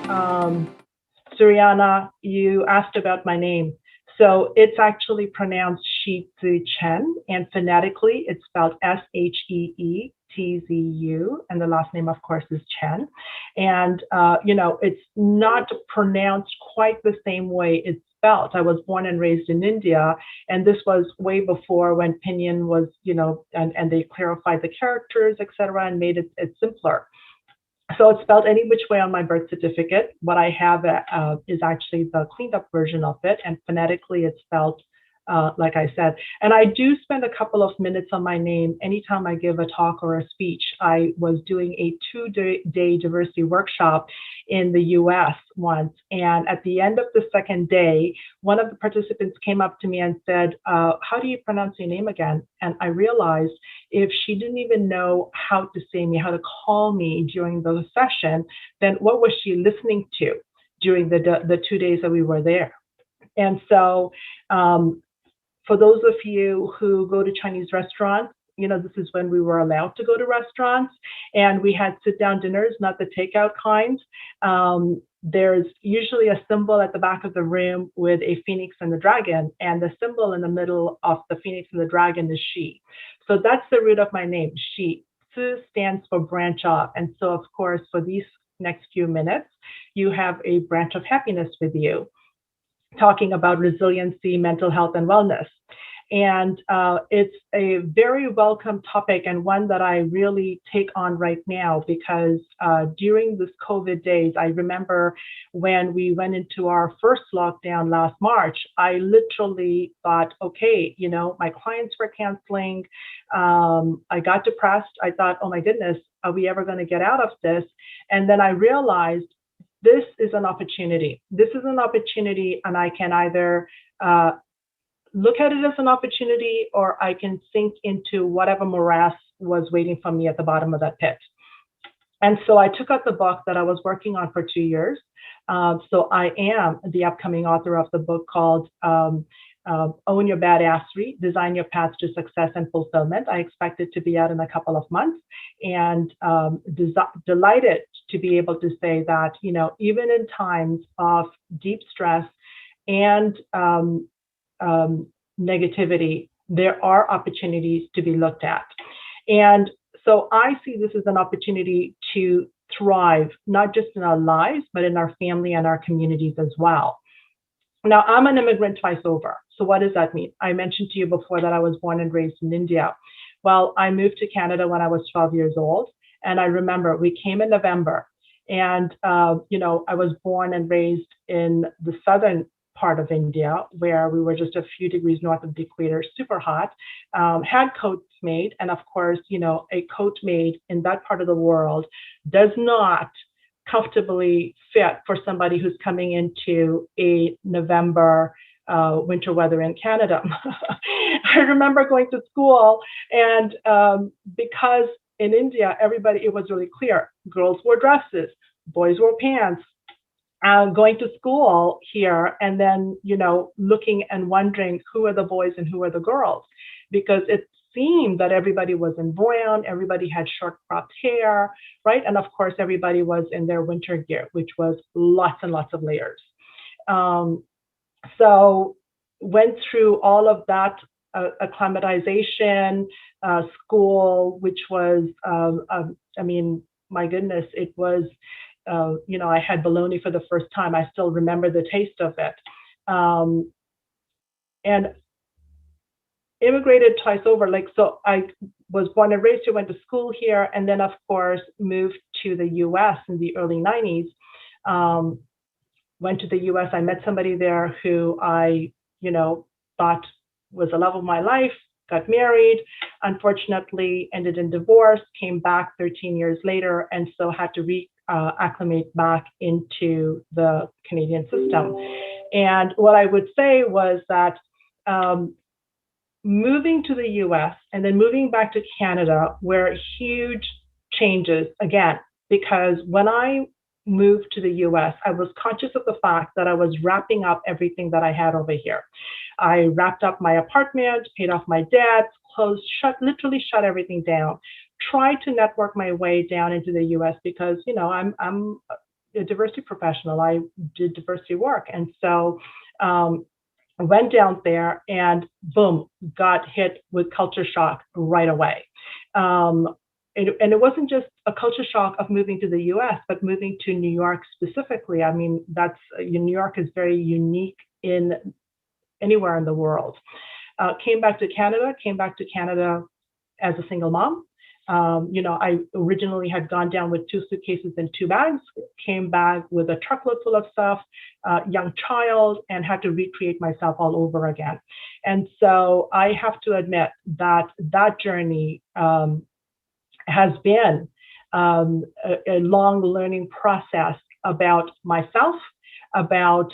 Suriana, you asked about my name. So it's actually pronounced Shieh-Chi Chen, and phonetically it's spelled Sheetzu, and the last name, of course, is Chen. And it's not pronounced quite the same way it's spelled. I was born and raised in India, and this was way before when Pinyin was, and they clarified the characters, etc., and made it simpler. So it's spelled any which way on my birth certificate. What I have is actually the cleaned up version of it, and phonetically it's spelled like I said. And I do spend a couple of minutes on my name anytime I give a talk or a speech. I was doing a 2-day diversity workshop in the US once. And at the end of the second day, one of the participants came up to me and said, how do you pronounce your name again? And I realized if she didn't even know how to say me, how to call me during the session, then what was she listening to during the 2 days that we were there? And so for those of you who go to Chinese restaurants, this is when we were allowed to go to restaurants, and we had sit-down dinners, not the takeout kind. There's usually a symbol at the back of the room with a phoenix and a dragon, and the symbol in the middle of the phoenix and the dragon is Shi. So that's the root of my name, Shi. Tzu stands for branch off. And so, of course, for these next few minutes, you have a branch of happiness with you, talking about resiliency, mental health, and wellness. And it's a very welcome topic, and one that I really take on right now, because during this COVID days, I remember when we went into our first lockdown last March, I literally thought, okay, my clients were canceling. I got depressed. I thought, oh my goodness, are we ever going to get out of this? And then I realized this is an opportunity. This is an opportunity, and I can either look at it as an opportunity, or I can sink into whatever morass was waiting for me at the bottom of that pit. And so I took out the book that I was working on for 2 years. So I am the upcoming author of the book called Own Your Badassery, Design Your Path to Success and Fulfillment. I expect it to be out in a couple of months, and delighted to be able to say that, even in times of deep stress and negativity, there are opportunities to be looked at. And so I see this as an opportunity to thrive, not just in our lives, but in our family and our communities as well. Now, I'm an immigrant twice over. So what does that mean? I mentioned to you before that I was born and raised in India. Well, I moved to Canada when I was 12 years old. And I remember we came in November, and, I was born and raised in the southern part of India, where we were just a few degrees north of the equator, super hot, had coats made. And of course, a coat made in that part of the world does not comfortably fit for somebody who's coming into a November winter weather in Canada. I remember going to school, and because in India, it was really clear. Girls wore dresses, boys wore pants. Going to school here, and then, looking and wondering who are the boys and who are the girls, because it seemed that everybody was in brown, everybody had short cropped hair, right? And of course, everybody was in their winter gear, which was lots and lots of layers. So went through all of that acclimatization, school, which was, my goodness, it was, I had bologna for the first time. I still remember the taste of it. And immigrated twice over. So I was born and raised here, went to school here, and then of course moved to the US in the early 90s. Went to the US, I met somebody there who I, thought was the love of my life, got married, unfortunately ended in divorce, came back 13 years later, and so had to acclimate back into the Canadian system. And what I would say was that moving to the US and then moving back to Canada were huge changes again, because when I moved to the US, I was conscious of the fact that I was wrapping up everything that I had over here. I wrapped up my apartment, paid off my debts, literally shut everything down. Tried to network my way down into the US because, I'm a diversity professional. I did diversity work. And so I went down there and boom, got hit with culture shock right away. Um, and it wasn't just a culture shock of moving to the US, but moving to New York specifically. I mean, New York is very unique in anywhere in the world. Came back to Canada as a single mom. I originally had gone down with 2 suitcases and 2 bags, came back with a truckload full of stuff, young child, and had to recreate myself all over again. And so I have to admit that that journey has been a long learning process about myself, about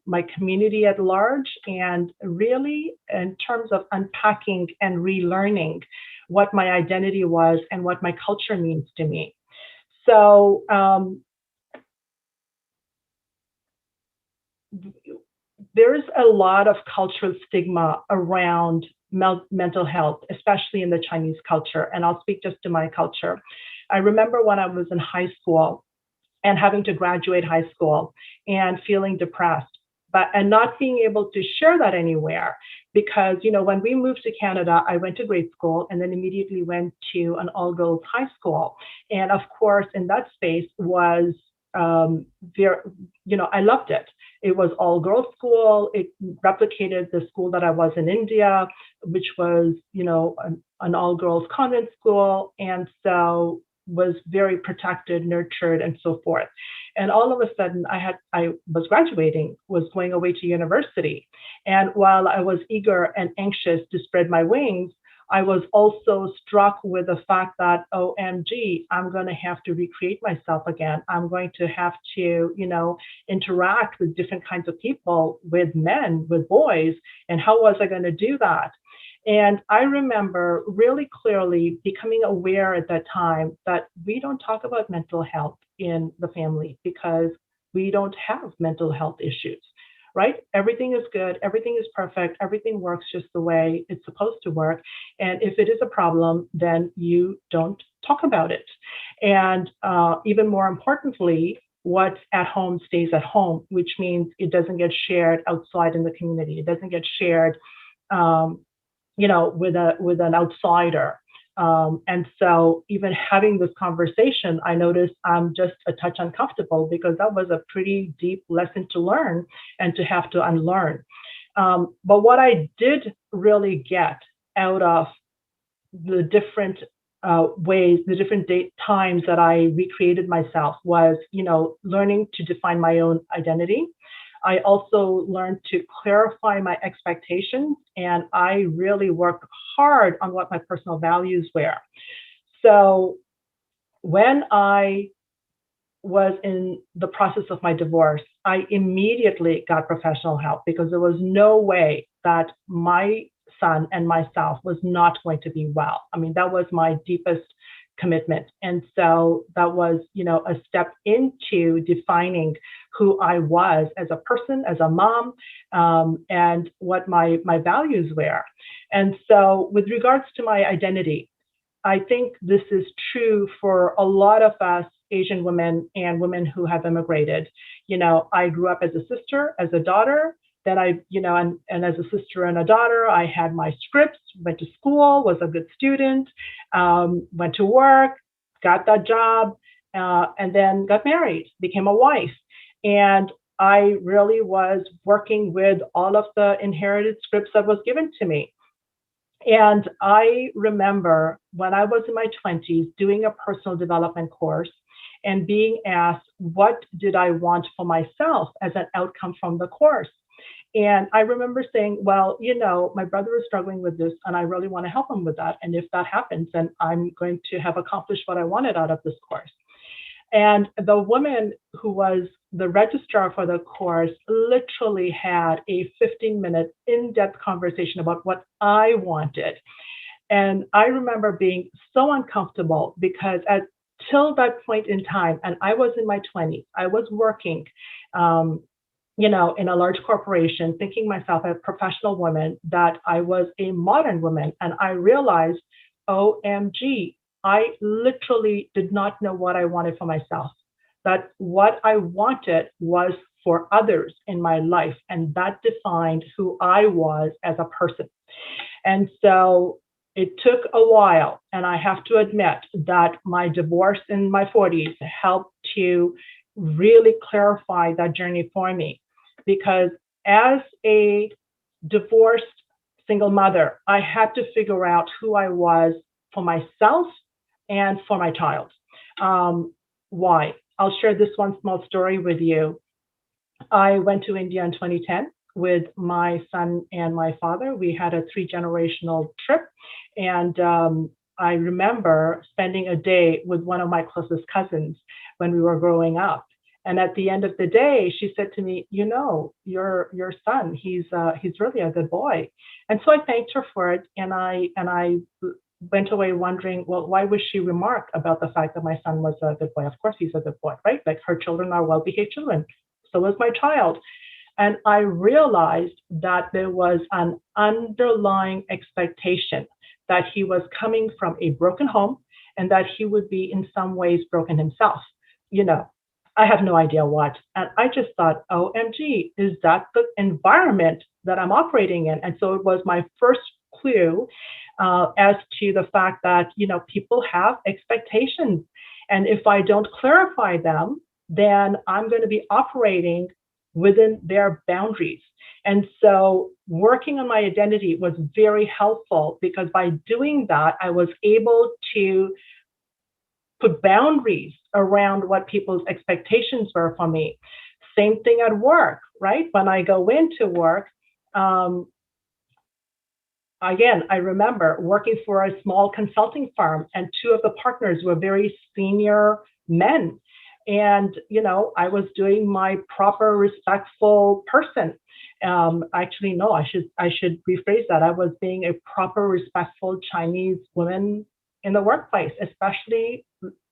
my community at large, and really in terms of unpacking and relearning what my identity was and what my culture means to me. So there's a lot of cultural stigma around mental health, especially in the Chinese culture. And I'll speak just to my culture. I remember when I was in high school and having to graduate high school and feeling depressed, and not being able to share that anywhere, because when we moved to Canada, I went to grade school and then immediately went to an all-girls high school. And of course, in that space was there, I loved it. It was all girls school. It replicated the school that I was in India, which was, an all girls convent school. And so was very protected, nurtured, and so forth. And all of a sudden I was graduating, was going away to university. And while I was eager and anxious to spread my wings, I was also struck with the fact that, OMG, I'm going to have to recreate myself again. I'm going to have to, interact with different kinds of people, with men, with boys. And how was I going to do that? And I remember really clearly becoming aware at that time that we don't talk about mental health in the family because we don't have mental health issues, right? Everything is good. Everything is perfect. Everything works just the way it's supposed to work. And if it is a problem, then you don't talk about it. And even more importantly, what's at home stays at home, which means it doesn't get shared outside in the community. It doesn't get shared with an outsider. And so even having this conversation, I noticed I'm just a touch uncomfortable because that was a pretty deep lesson to learn and to have to unlearn. But what I did really get out of the different ways, the different times that I recreated myself was, learning to define my own identity. I also learned to clarify my expectations, and I really worked hard on what my personal values were. So when I was in the process of my divorce, I immediately got professional help because there was no way that my son and myself was not going to be well. I mean, that was my deepest commitment. And so that was, a step into defining who I was as a person, as a mom, and what my values were. And so with regards to my identity, I think this is true for a lot of us Asian women and women who have immigrated. I grew up as a sister, as a daughter. Then and as a sister and a daughter, I had my scripts, went to school, was a good student, went to work, got that job, and then got married, became a wife. And I really was working with all of the inherited scripts that was given to me. And I remember when I was in my 20s doing a personal development course and being asked, what did I want for myself as an outcome from the course? And I remember saying, well, my brother is struggling with this and I really want to help him with that. And if that happens, then I'm going to have accomplished what I wanted out of this course. And the woman who was the registrar for the course literally had a 15-minute in-depth conversation about what I wanted. And I remember being so uncomfortable because till that point in time, and I was in my 20s, I was working, in a large corporation, thinking myself as a professional woman, that I was a modern woman. And I realized, OMG, I literally did not know what I wanted for myself. that what I wanted was for others in my life, and that defined who I was as a person. And so it took a while, and I have to admit that my divorce in my 40s helped to really clarify that journey for me. Because as a divorced single mother, I had to figure out who I was for myself and for my child. Why? I'll share this one small story with you. I went to India in 2010 with my son and my father. We had a three-generational trip, and I remember spending a day with one of my closest cousins when we were growing up. And at the end of the day, she said to me, "You know, your son, he's really a good boy." And so I thanked her for it, and I went away wondering, well, why would she remark about the fact that my son was a good boy? Of course, he's a good boy, right? Like her children are well-behaved children. So was my child. And I realized that there was an underlying expectation that he was coming from a broken home and that he would be in some ways broken himself. You know, I have no idea what. And I just thought, OMG, is that the environment that I'm operating in? And so it was my first clue as to the fact that, people have expectations. And if I don't clarify them, then I'm going to be operating within their boundaries. And so working on my identity was very helpful because by doing that, I was able to put boundaries around what people's expectations were for me. Same thing at work, right? When I go into work, again, I remember working for a small consulting firm, and two of the partners were very senior men. And, I was doing my proper, respectful person. Actually, no, I should rephrase that. I was being a proper, respectful Chinese woman in the workplace, especially,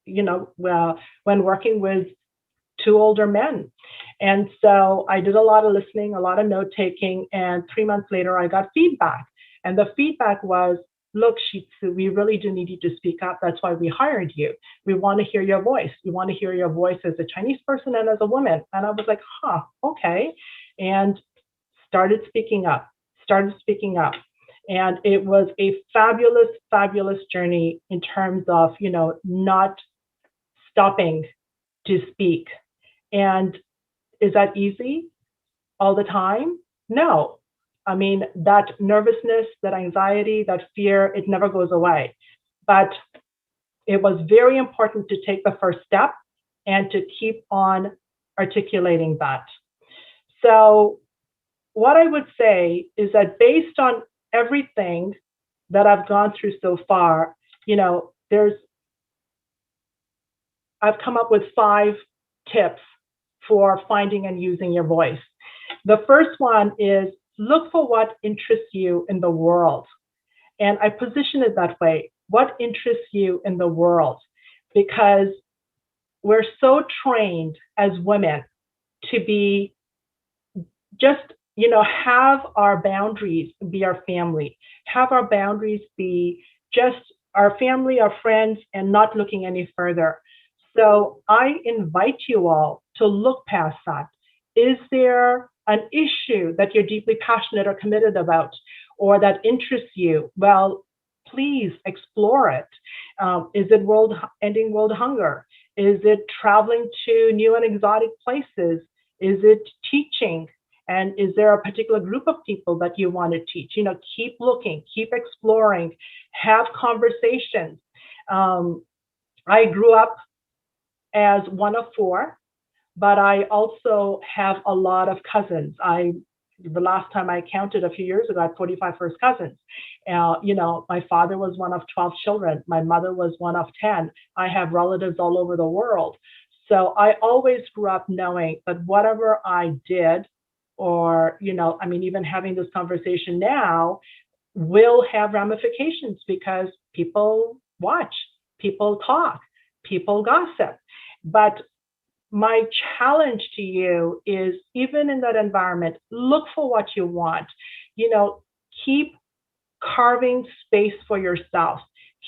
when working with two older men. And so I did a lot of listening, a lot of note taking. And 3 months later, I got feedback. And the feedback was, look, Shieh-Chi, we really do need you to speak up. That's why we hired you. We want to hear your voice. We want to hear your voice as a Chinese person and as a woman. And I was like, okay. And started speaking up. And it was a fabulous, fabulous journey in terms of, not stopping to speak. And is that easy all the time? No. I mean, that nervousness, that anxiety, that fear, it never goes away. But it was very important to take the first step and to keep on articulating that. So what I would say is that based on everything that I've gone through so far, I've come up with 5 tips for finding and using your voice. The first one is look for what interests you in the world. And I position it that way. What interests you in the world? Because we're so trained as women to be just, have our boundaries be our family, have our boundaries be just our family, our friends, and not looking any further. So I invite you all to look past that. Is there an issue that you're deeply passionate or committed about, or that interests you? Well, please explore it. Is it ending world hunger? Is it traveling to new and exotic places? Is it teaching? And is there a particular group of people that you want to teach? Keep looking, keep exploring, have conversations. I grew up as one of 4, but I also have a lot of cousins. The last time I counted a few years ago, I had 45 first cousins. My father was one of 12 children. My mother was one of 10. I have relatives all over the world. So I always grew up knowing that whatever I did, or, even having this conversation now will have ramifications because people watch, people talk, people gossip. But my challenge to you is, even in that environment, look for what you want. Keep carving space for yourself.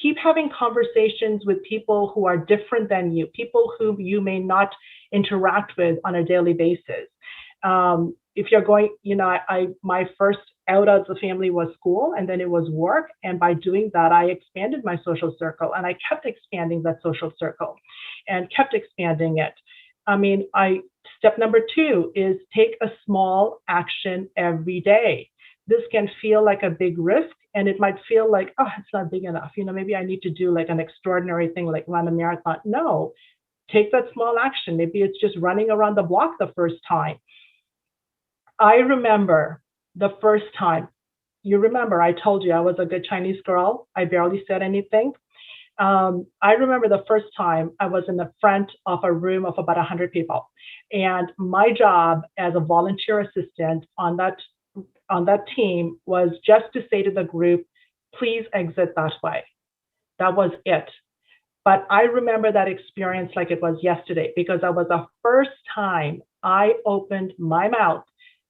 keep having conversations with people who are different than you, people who you may not interact with on a daily basis. If you're going, my first out of the family was school, and then it was work. And by doing that, I expanded my social circle, and I kept expanding that social circle and kept expanding it. Step number 2 is take a small action every day. This can feel like a big risk, and it might feel like, oh, it's not big enough. Maybe I need to do like an extraordinary thing, like run a marathon. No, take that small action. Maybe it's just running around the block the first time. I remember the first time. You remember I told you I was a good Chinese girl. I barely said anything. I remember the first time I was in the front of a room of about 100 people. And my job as a volunteer assistant on that team was just to say to the group, please exit that way. That was it. But I remember that experience like it was yesterday, because that was the first time I opened my mouth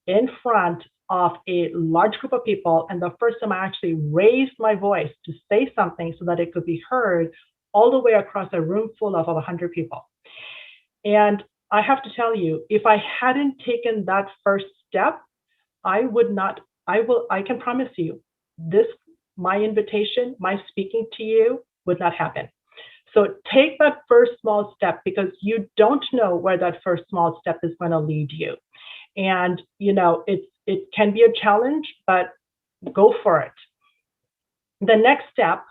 in front of a large group of people, and the first time I actually raised my voice to say something so that it could be heard all the way across a room full of 100 people. And I have to tell you, if I hadn't taken that first step, I can promise you, my invitation, my speaking to you would not happen. So take that first small step, because you don't know where that first small step is going to lead you. And, it can be a challenge, but go for it. The next step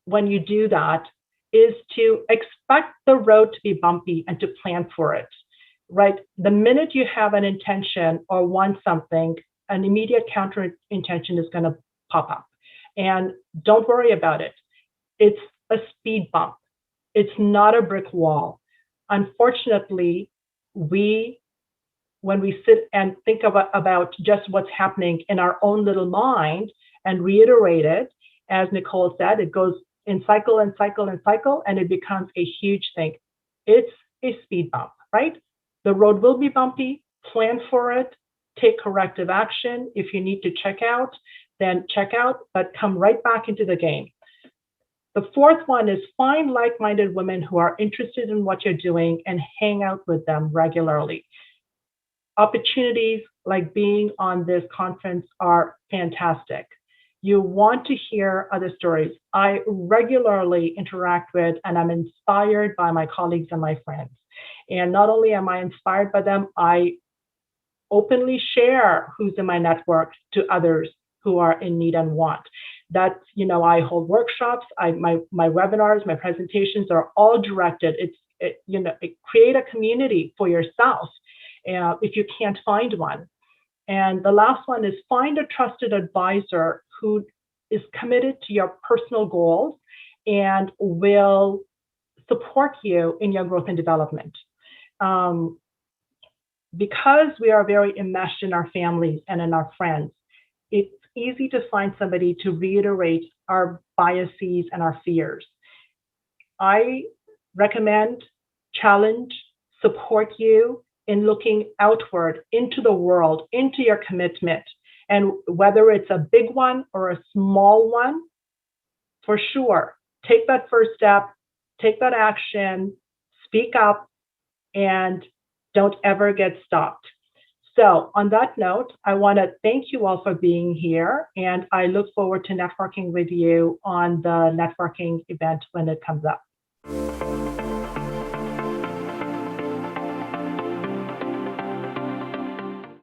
when you do that is to expect the road to be bumpy and to plan for it, right? The minute you have an intention or want something, an immediate counter intention is going to pop up. And don't worry about it. It's a speed bump. It's not a brick wall. Unfortunately, when we sit and think about just what's happening in our own little mind and reiterate it, as Nicole said, it goes in cycle and cycle and cycle, and it becomes a huge thing. It's a speed bump, right? The road will be bumpy. Plan for it. Take corrective action. If you need to check out, then check out, but come right back into the game. The fourth one is find like-minded women who are interested in what you're doing and hang out with them regularly. Opportunities like being on this conference are fantastic. You want to hear other stories. I regularly interact with and I'm inspired by my colleagues and my friends. And not only am I inspired by them, I openly share who's in my network to others who are in need and want. That's, I hold workshops, my webinars, my presentations are all directed. Create a community for yourself if you can't find one. And the last one is find a trusted advisor who is committed to your personal goals and will support you in your growth and development. Because we are very enmeshed in our families and in our friends, it's easy to find somebody to reiterate our biases and our fears. I recommend, challenge, support you in looking outward into the world, into your commitment. And whether it's a big one or a small one, for sure, take that first step, take that action, speak up, and don't ever get stopped. So on that note, I want to thank you all for being here, and I look forward to networking with you on the networking event when it comes up.